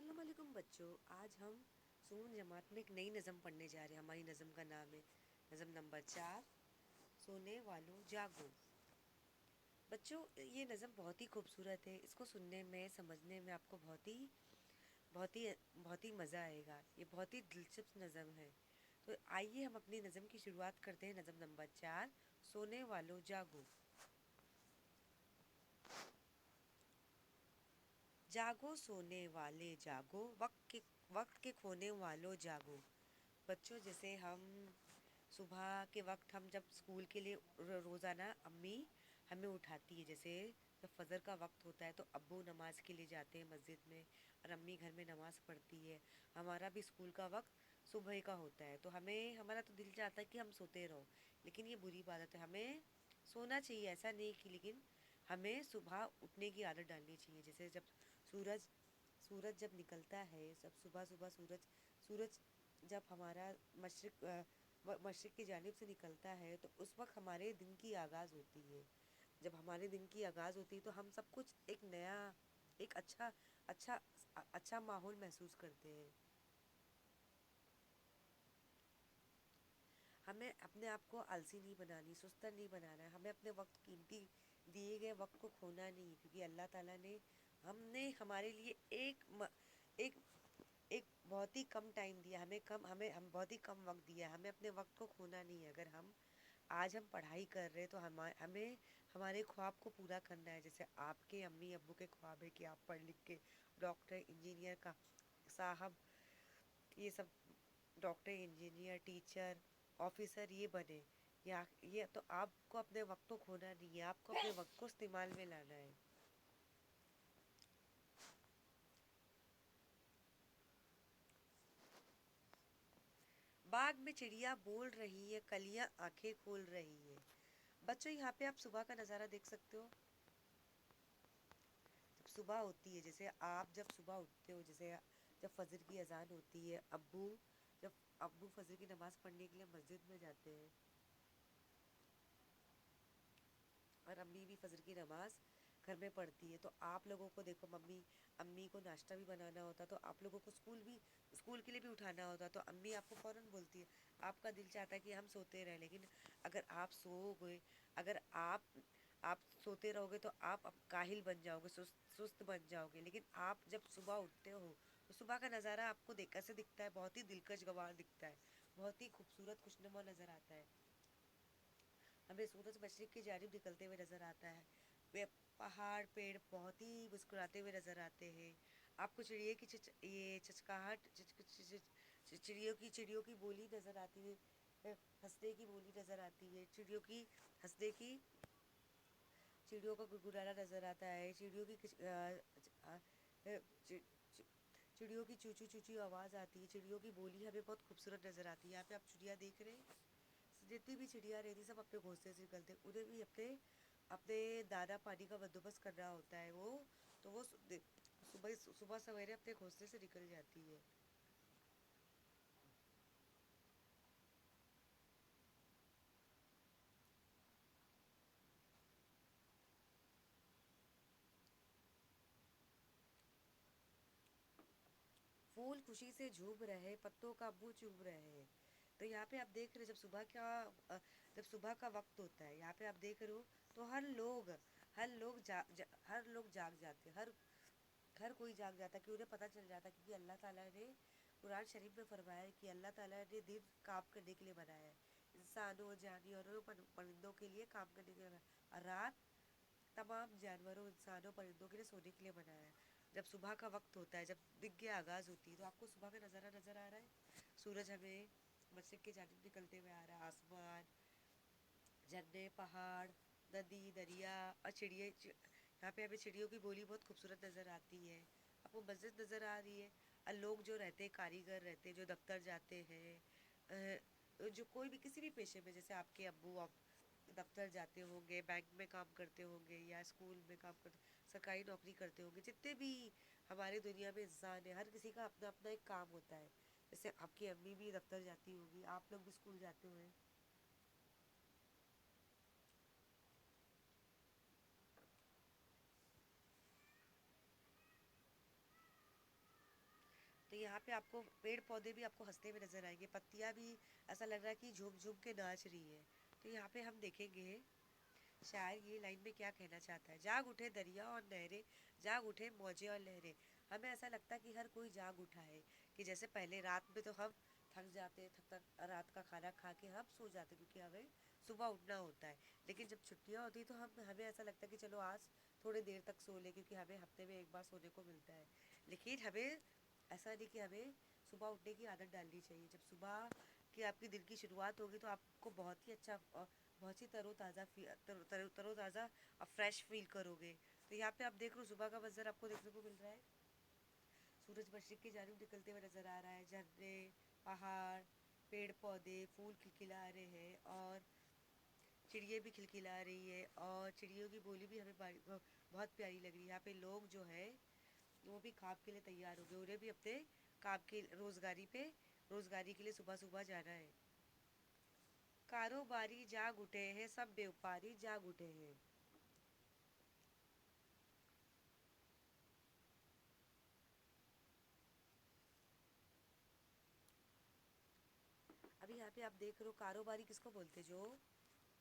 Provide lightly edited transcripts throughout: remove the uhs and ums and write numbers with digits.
السلام علیکم بچوں، آج ہم سون جماعت میں ایک نئی نظم پڑھنے جا رہے ہیں۔ ہماری نظم کا نام ہے نظم نمبر 4، سونے والوں جاگو۔ بچوں، یہ نظم بہت ہی خوبصورت ہے، اس کو سننے میں سمجھنے میں آپ کو بہت ہی مزہ آئے گا۔ یہ بہت ہی دلچسپ نظم ہے، تو آئیے ہم اپنی نظم کی شروعات کرتے ہیں۔ نظم نمبر 4، سونے والوں جاگو۔ جاگو سونے والے جاگو، وقت کے کھونے والوں جاگو۔ بچوں، جیسے ہم صبح کے وقت ہم جب اسکول کے لیے روزانہ امی ہمیں اٹھاتی ہے، جیسے جب فجر کا وقت ہوتا ہے تو ابو نماز کے لیے جاتے ہیں مسجد میں اور امی گھر میں نماز پڑھتی ہے۔ ہمارا بھی اسکول کا وقت صبح کا ہوتا ہے، تو ہمارا تو دل چاہتا ہے کہ ہم سوتے رہو، لیکن یہ بری عادت ہے۔ ہمیں سونا چاہیے، ایسا نہیں کہ، لیکن ہمیں صبح اٹھنے کی عادت ڈالنی چاہیے۔ جیسے جب سورج جب نکلتا ہے، جب صبح سورج جب ہمارا مشرق کی جانب سے نکلتا ہے تو اس وقت ہمارے دن کی آغاز ہوتی ہے۔ جب ہمارے دن کی آغاز ہوتی ہے تو ہم سب کچھ ایک نیا، ایک اچھا ماحول محسوس کرتے ہیں۔ ہمیں اپنے آپ کو آلسی نہیں بنانی، سست نہیں بنانا ہے۔ ہمیں اپنے وقت قیمتی دیے گئے وقت کو کھونا نہیں، کیونکہ اللہ تعالیٰ نے ہمارے لیے ایک ایک بہت ہی کم ٹائم دیا، ہم بہت ہی کم وقت دیا ہے۔ ہمیں اپنے وقت کو کھونا نہیں ہے۔ اگر آج ہم پڑھائی کر رہے ہیں تو ہمیں ہمارے خواب کو پورا کرنا ہے۔ جیسے آپ کے امی ابو کے خواب ہے کہ آپ پڑھ لکھ کے ڈاکٹر، انجینئر کا صاحب، یہ سب ڈاکٹر، انجینئر، ٹیچر، آفیسر یہ بنے۔ یہ تو آپ کو اپنے وقت کو کھونا نہیں ہے، آپ کو اپنے وقت کو استعمال میں لانا ہے۔ باغ میں چڑیا بول رہی ہے، کلیاں آنکھیں کھول رہی ہے۔ بچوں، یہاں پہ آپ صبح کا نظارہ دیکھ سکتے ہو۔ جب صبح ہوتی ہے، جیسے آپ جب صبح اٹھتے ہو، جیسے جب فجر کی اذان ہوتی ہے، جب ابو فجر کی نماز پڑھنے کے لیے مسجد میں جاتے ہیں اور امی بھی فجر کی نماز گھر میں پڑھتی ہے، تو آپ لوگوں کو دیکھو، امی کو ناشتہ بھی بنانا ہوتا، تو آپ لوگوں کو اسکول کے لیے بھی اٹھانا ہوتا، تو امی آپ کو فوراً بولتی ہے۔ آپ کا دل چاہتا ہے کہ ہم سوتے رہیں، لیکن اگر آپ سو گئے، اگر آپ سوتے رہو گے تو آپ کاہل بن جاؤ گے، سست بن جاؤ گے۔ لیکن آپ جب صبح اٹھتے ہو تو صبح کا نظارہ آپ کو کیسے دکھتا ہے؟ بہت ہی دلکش گوار دکھتا ہے، بہت ہی خوبصورت خوشنما نظر آتا ہے۔ ہمیں سورج مشرق کی جانب نکلتے ہوئے نظر آتا ہے، وہ پہاڑ پیڑ بہت ہی مسکراتے ہوئے نظر آتے ہیں۔ آپ کو چڑیے کی یہ چچکاہٹ، چڑیوں کی بولی نظر آتی ہے، ہنسنے کی بولی نظر آتی ہے، چڑیوں کا گڑگڑانا نظر آتا ہے، چڑیوں کی چوچو چوچو آواز آتی ہے، چڑیوں کی بولی ہمیں بہت خوبصورت نظر آتی ہے۔ یہاں پہ آپ چڑیا دیکھ رہے ہیں، جتنی بھی چڑیا رہتی سب اپنے گھونسلے سے نکلتے، انہیں بھی اپنے دانا پانی کا بندوبست کرنا ہوتا ہے، تو وہ صبح سویرے اپنے گھونسلے سے نکل جاتی ہے۔ پھول خوشی سے جھوم رہے، پتوں کا منہ چوم رہے ہیں۔ تو یہاں پہ آپ دیکھ رہے جب صبح کا وقت ہوتا ہے، یہاں پہ آپ دیکھ رہے ہو تو ہر لوگ جاگ جاتے ہیں، ہر کوئی جاگ جاتا ہے، کہ انہیں پتہ چل جاتا ہے، کیونکہ اللہ تعالیٰ نے قرآن شریف میں فرمایا ہے کہ اللہ تعالیٰ نے دن کام کرنے کے لیے بنایا ہے، انسانوں، جانوروں، پرندوں کے لیے کام کرنے کے لیے بنایا ہے، اور رات تمام جانوروں، انسانوں، پرندوں کے لیے سونے کے لیے بنایا ہے۔ جب صبح کا وقت ہوتا ہے، جب دن کی آغاز ہوتی ہے، تو آپ کو صبح کا نظارہ نظر آ رہا ہے، سورج ہمیں مشرق کی جانب نکلتے ہوئے آ رہا ہے، آسمان، جھرنے، پہاڑ، ندی، دریا اور یہاں پہ ہمیں چڑیوں کی بولی بہت خوبصورت نظر آتی ہے۔ آپ کو مسجد نظر آ رہی ہے، اور لوگ جو رہتے ہیں، کاریگر رہتے ہیں، جو دفتر جاتے ہیں، جو کوئی بھی کسی بھی پیشے میں، جیسے آپ کے ابو دفتر جاتے ہوں گے، بینک میں کام کرتے ہوں گے، یا اسکول میں کام کرتے، سرکاری نوکری کرتے ہوں گے، جتنے بھی ہمارے دنیا میں انسان ہے، ہر کسی کا اپنا اپنا ایک کام ہوتا ہے۔ جیسے آپ کی امی بھی دفتر جاتی ہوگی، آپ لوگ بھی اسکول جاتے ہوئے، یہاں پہ آپ کو پیڑ پودے بھی آپ کو ہنستے ہوئے نظر آئیں گے، پتیاں بھی ایسا لگ رہا ہے کہ جھوم جھوم کے ناچ رہی ہے. تو یہاں پہ ہم دیکھیں گے شاعر یہ لائن میں کیا کہنا چاہتا ہے: جاگ اٹھے دریا اور نہریں، جاگ اٹھے موجیں اور لہریں. ہمیں ایسا لگتا ہے کہ ہر کوئی جاگ اٹھا ہے، کہ جیسے پہلے رات میں تو ہم تھک جاتے، رات کا کھانا کھا کے ہم سو جاتے کیونکہ ہمیں صبح اٹھنا ہوتا ہے. لیکن جب چھٹیاں ہوتی ہیں تو ہمیں ایسا لگتا ہے کہ چلو آج تھوڑے دیر تک سو لیں، کیونکہ ہمیں ہفتے میں ایک بار سونے کو ملتا ہے. لیکن ہمیں ایسا نہیں کہ ہمیں صبح اٹھنے کی عادت ڈالنی چاہیے. جب صبح کہ آپ کی دن کی شروعات ہوگی تو آپ کو بہت ہی اچھا، بہت ہی تر و تازہ اور فریش فیل کرو گے. تو یہاں پہ آپ دیکھ رہے ہو صبح کا منظر آپ کو دیکھنے کو مل رہا ہے. سورج مشرق کی جانب نکلتے ہوئے نظر آ رہا ہے، جھرنے، پہاڑ، پیڑ پودے، پھول کھلکھلا رہے ہیں اور چڑیے بھی کھلکھلا رہی ہے، اور چڑیوں کی بولی بھی ہمیں بہت پیاری لگ رہی ہے. یہاں پہ لوگ جو ہے وہ بھی خواب کے لیے تیار ہو گئے، انہیں بھی اپنے کام کی روزگاری کے لیے صبح صبح جانا ہے. کاروباری جاگ اٹھے ہیں، سب بیوپاری جاگ اٹھے ہیں. ابھی یہاں پہ آپ دیکھ رہے ہو کاروباری کس کو بولتے؟ جو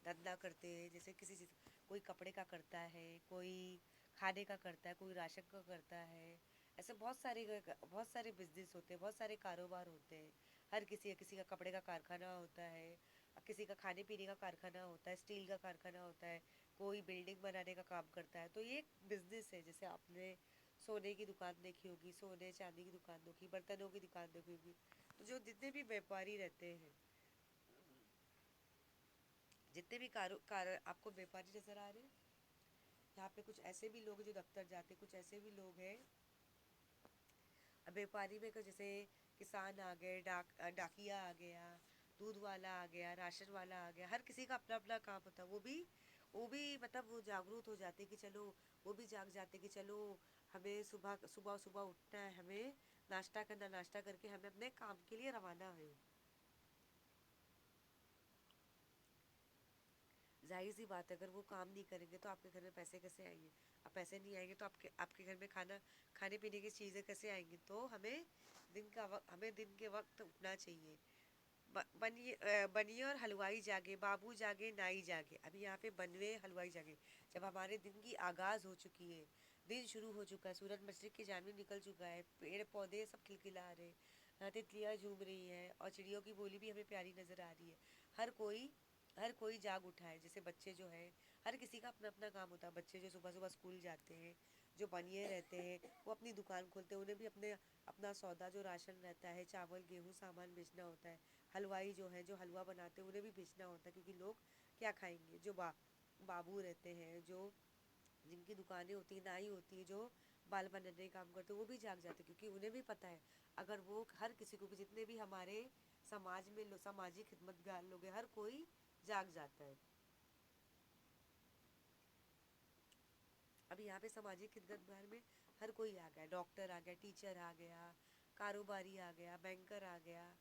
دھندا کرتے ہیں، جیسے کسی چیز، کوئی کپڑے کا کرتا ہے، کوئی کھانے کا کرتا ہے، کوئی راشن کا کرتا ہے. ایسے بہت سارے بزنس ہوتے ہیں، بہت سارے کاروبار ہوتے ہیں. ہر کسی کا کپڑے کا کارخانہ ہوتا ہے، کسی کا کھانے پینے کا کارخانہ ہوتا ہے، اسٹیل کا کارخانہ ہوتا ہے، کوئی بلڈنگ بنانے کا کام کرتا ہے. تو یہ ایک بزنس ہے. جیسے آپ نے سونے کی دکان دیکھی ہوگی، سونے چاندی کی دکان دیکھی، برتنوں کی دکان دیکھی ہوگی. تو جو جتنے بھی بیپاری رہتے ہیں، جتنے بھی آپ کو بیپاری نظر آ رہے ہیں، یہاں پہ کچھ ایسے بھی لوگ جو دفتر جاتے، کچھ ایسے بھی لوگ ہیں بیپاری میں. جیسے کسان آ گئے، ڈاکیا آ گیا، دودھ والا آ گیا، راشن والا آ گیا. ہر کسی کا اپنا اپنا کام ہوتا ہے. وہ بھی مطلب وہ جاگروت ہو جاتے کہ چلو، وہ بھی جاگ جاتے کہ چلو ہمیں صبح صبح صبح اٹھنا ہے، ہمیں ناشتہ کرنا، ناشتہ کر کے ہمیں اپنے کام کے لیے روانہ ہے. ظاہر سی بات ہے اگر وہ کام نہیں کریں گے تو آپ کے گھر میں پیسے کیسے آئیں گے؟ اب پیسے نہیں آئیں گے تو آپ کے گھر میں کھانے پینے کی چیزیں کیسے آئیں گی؟ تو ہمیں دن کے وقت اٹھنا چاہیے. بنیے اور حلوائی جاگے، بابو جاگے، نائی جاگے. ابھی یہاں پہ بنوے حلوائی جاگے. جب ہمارے دن کی آغاز ہو چکی ہے، دن شروع ہو چکا ہے، سورج مشرق کی جانب نکل چکا ہے، پیڑ پودے سب کھلکھلا رہے ہیں، تتلیاں جھوم رہی ہیں اور چڑیوں کی بولی بھی ہمیں پیاری نظر آ رہی ہے. ہر کوئی جاگ اٹھا ہے. جیسے بچے جو ہے، ہر کسی کا اپنا اپنا کام ہوتا ہے. بچے جو صبح صبح اسکول جاتے ہیں، جو بنیے رہتے ہیں، وہ اپنی دکان کھولتے ہیں، انہیں بھی اپنا سودا جو راشن رہتا ہے، چاول گیہوں سامان بیچنا ہوتا ہے. حلوائی جو ہے، جو حلوہ بناتے ہیں، انہیں بھی بیچنا ہوتا ہے، کیونکہ لوگ کیا کھائیں گے؟ جو بابو رہتے ہیں، جو جن کی دکانیں ہوتی ہیں، نائی ہوتی ہے، جو بال بنانے کا کام کرتے ہیں، وہ بھی جاگ جاتے ہیں. کیونکہ انہیں بھی پتہ ہے اگر وہ ہر کسی کو بھی، جتنے بھی ہمارے سماج میں سماجی خدمت گار لوگ ہیں، ہر کوئی جاگ جاتا ہے. ابھی یہاں پہ سماجی خدمت گار میں ہر کوئی آ گیا. ڈاکٹر آ گیا، ٹیچر آ گیا، کاروباری آ گیا، بینکر آ گیا.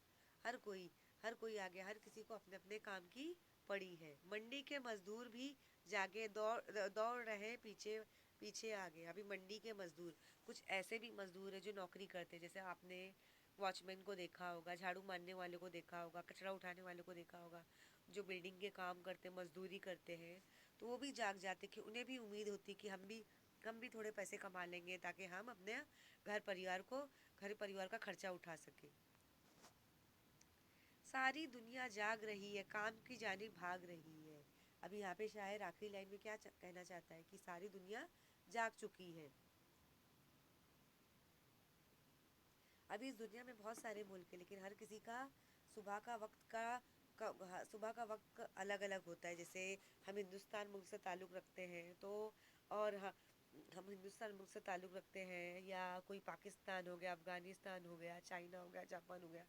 ہر کوئی آ گیا. ہر کسی کو اپنے اپنے کام کی پڑی ہے. منڈی کے مزدور بھی جاگے، دوڑ رہے پیچھے پیچھے آ گئے. ابھی منڈی کے مزدور، کچھ ایسے بھی مزدور ہیں جو نوکری کرتے ہیں. جیسے آپ نے واچ مین کو دیکھا ہوگا، جھاڑو مارنے والے کو دیکھا ہوگا، کچرا اٹھانے والے کو دیکھا ہوگا، جو بلڈنگ کے کام کرتے ہیں، مزدوری کرتے ہیں. تو وہ بھی جاگ جاتے کہ انہیں بھی امید ہوتی کہ ہم بھی تھوڑے پیسے کما لیں گے تاکہ ہم اپنے گھر پریوار کا خرچہ اٹھا سکیں. ساری دنیا جاگ رہی ہے، کام کی جانب بھاگ رہی ہے. ابھی یہاں پہ شاعر آخری لائن میں کیا کہنا چاہتا ہے؟ کہ ساری دنیا جاگ چکی ہے. ابھی اس دنیا میں بہت سارے ملک ہیں، لیکن ہر کسی کا صبح کا وقت کا صبح کا وقت الگ الگ ہوتا ہے. جیسے ہم ہندوستان ملک سے تعلق رکھتے ہیں تو، اور ہم ہندوستان ملک سے تعلق رکھتے ہیں، یا کوئی پاکستان ہو گیا، افغانستان ہو گیا، چائنا ہو گیا، جاپان ہو گیا.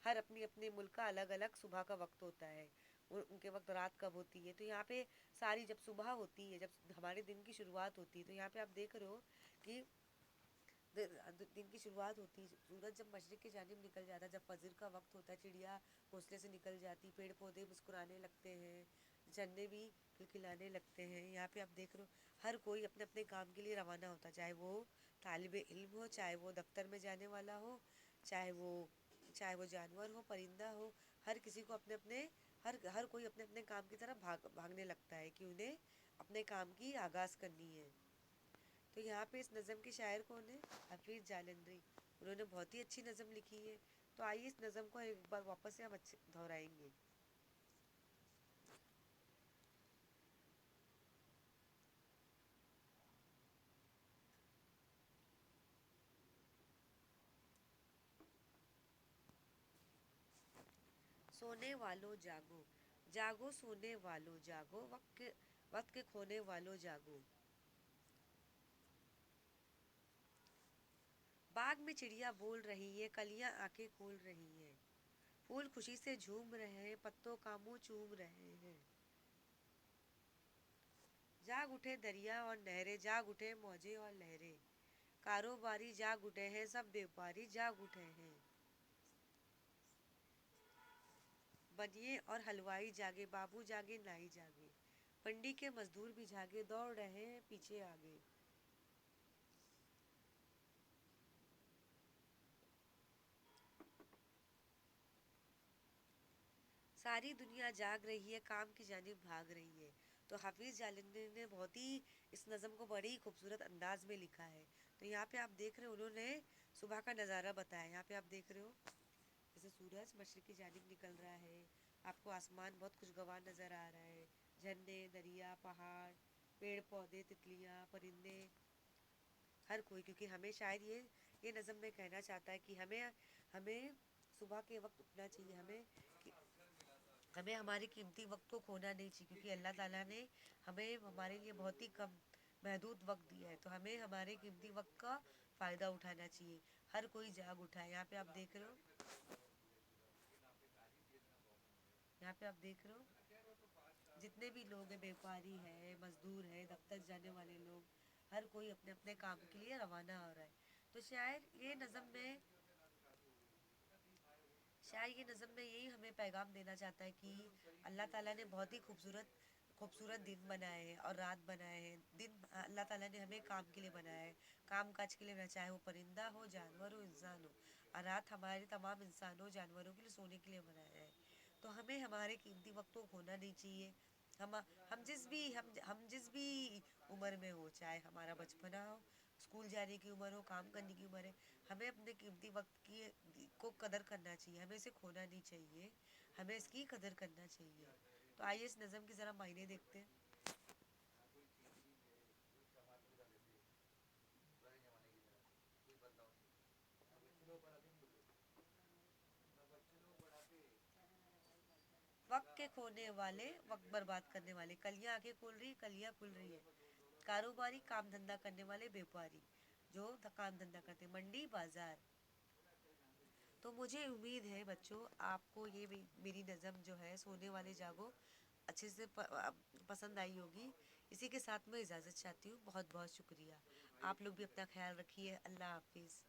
ہر اپنی اپنے ملک کا الگ الگ صبح کا وقت ہوتا ہے، ان کے وقت رات کب ہوتی ہے. تو یہاں پہ ساری جب صبح ہوتی ہے، جب ہمارے دن کی شروعات ہوتی ہے، تو یہاں پہ آپ دیکھ رہے ہو کہ دن کی شروعات ہوتی ہے. سورج جب مشرق کی جانب نکل جاتا ہے، جب فجر کا وقت ہوتا ہے، چڑیا گھونسلے سے نکل جاتی، پیڑ پودے مسکرانے لگتے ہیں، جھرنے بھی کھلکھلانے لگتے ہیں. یہاں پہ آپ دیکھ رہے ہو ہر کوئی اپنے اپنے کام کے لیے روانہ ہوتا ہے، چاہے وہ طالب علم ہو، چاہے وہ دفتر میں جانے والا ہو، چاہے وہ چاہے وہ جانور ہو پرندہ ہو، ہر کسی کو اپنے اپنے ہر کوئی اپنے اپنے کام کی طرف بھاگنے لگتا ہے کہ انہیں اپنے کام کی آغاز کرنی ہے۔ تو یہاں پہ اس نظم کے شاعر کون ہے؟ حفیظ جالندری۔ انہوں نے بہت ہی اچھی نظم لکھی ہے۔ تو آئیے اس نظم کو ایک بار واپس سے ہم اچھے دہرائیں گے۔ سونے والو جاگو، جاگو سونے والو جاگو، وقت کے کھونے والو جاگو۔ باغ میں چڑیا بول رہی ہے، کلیاں آنکھیں کھول رہی ہیں، پھول خوشی سے جھوم رہے ہیں، پتوں کا منہ چوم رہے ہیں۔ جاگ اٹھے دریا اور نہریں، جاگ اٹھے موجیں اور لہریں، کاروباری جاگ اٹھے ہیں، سب بیوپاری جاگ اٹھے ہیں۔ بنیے اور حلوائی جاگے، بابو جاگے نائی جاگے، پنڈی کے مزدور بھی جاگے، دوڑ رہے ہیں پیچھے آگے۔ ساری دنیا جاگ رہی ہے، کام کی جانب بھاگ رہی ہے۔ تو حافظ جالندھری نے بہت ہی اس نظم کو بڑی ہی خوبصورت انداز میں لکھا ہے۔ تو یہاں پہ آپ دیکھ رہے ہو انہوں نے صبح کا نظارہ بتایا۔ یہاں پہ آپ دیکھ رہے ہو جیسے سورج مشرق کی جانب نکل رہا ہے، آپ کو آسمان بہت خوشگوار نظر آ رہا ہے، جھرنے، دریا، پہاڑ، پیڑ پودے، تتلیاں، پرندے، ہر کوئی، کیونکہ ہمیں شاید یہ نظم میں کہنا چاہتا ہے کہ ہمیں صبح کے وقت اٹھنا چاہیے، ہمیں ہمارے قیمتی وقت کو کھونا نہیں چاہیے، کیونکہ اللہ تعالیٰ نے ہمیں ہمارے لیے بہت ہی کم محدود وقت دیا ہے، تو ہمیں ہمارے قیمتی وقت کا فائدہ اٹھانا چاہیے۔ ہر کوئی جاگ اٹھا ہے۔ یہاں پہ آپ دیکھ رہے ہو جتنے بھی لوگ ہیں، بیوپاری ہے، مزدور ہے، دفتر جانے والے لوگ، ہر کوئی اپنے اپنے کام کے لیے روانہ ہو رہا ہے۔ تو شاید یہ نظم میں یہی ہمیں پیغام دینا چاہتا ہے کہ اللہ تعالیٰ نے بہت ہی خوبصورت دن بنائے ہیں اور رات بنائے ہیں۔ دن اللہ تعالیٰ نے ہمیں کام کے لیے بنایا ہے، کام کاج کے لیے بنایا، چاہے وہ پرندہ ہو، جانور ہو، انسان ہو، اور رات ہمارے تمام انسانوں جانوروں کے لیے سونے کے لیے بنایا ہے۔ تو ہمیں ہمارے قیمتی وقت کو کھونا نہیں چاہیے۔ ہم جس بھی عمر میں ہو، چاہے ہمارا بچپنا ہو، اسکول جانے کی عمر ہو، کام کرنے کی عمر ہے، ہمیں اپنے قیمتی وقت کو قدر کرنا چاہیے، ہمیں اسے کھونا نہیں چاہیے، ہمیں اس کی قدر کرنا چاہیے۔ تو آئیے اس نظم کی ذرا معنی دیکھتے ہیں۔ وقت کے کھونے والے، وقت برباد کرنے والے، کلیاں آنکھیں کھول رہی، کلیاں کھل رہی ہے، کاروباری کام دھندا کرنے والے، بیوپاری جو کام دھندا کرتے، منڈی بازار۔ تو مجھے امید ہے بچوں آپ کو یہ میری نظم جو ہے سونے والے جاگو اچھے سے پسند آئی ہوگی۔ اسی کے ساتھ میں اجازت چاہتی ہوں، بہت بہت شکریہ۔ آپ لوگ بھی اپنا خیال رکھیے۔ اللہ حافظ۔